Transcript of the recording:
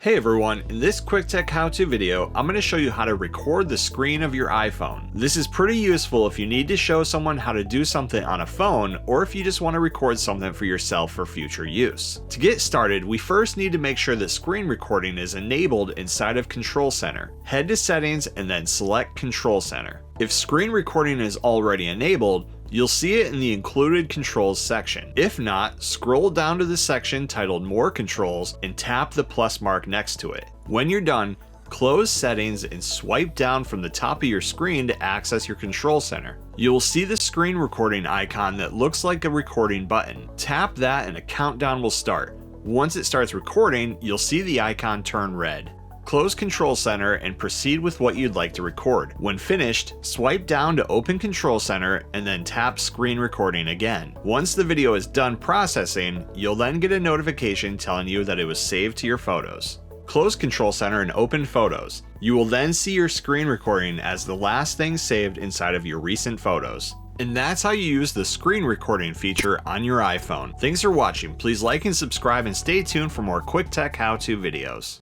Hey everyone, in this quick tech how-to video, I'm going to show you how to record the screen of your iPhone. This is pretty useful if you need to show someone how to do something on a phone, or if you just want to record something for yourself for future use. To get started, we first need to make sure that screen recording is enabled inside of Control Center. Head to Settings and then select Control Center. If screen recording is already enabled, you'll see it in the Included Controls section. If not, scroll down to the section titled More Controls and tap the plus mark next to it. When you're done, close Settings and swipe down from the top of your screen to access your Control Center. You will see the screen recording icon that looks like a recording button. Tap that and a countdown will start. Once it starts recording, you'll see the icon turn red. Close Control Center and proceed with what you'd like to record. When finished, swipe down to open Control Center and then tap Screen Recording again. Once the video is done processing, you'll then get a notification telling you that it was saved to your photos. Close Control Center and open Photos. You will then see your screen recording as the last thing saved inside of your recent photos. And that's how you use the screen recording feature on your iPhone. Thanks for watching. Please like and subscribe and stay tuned for more quick tech how-to videos.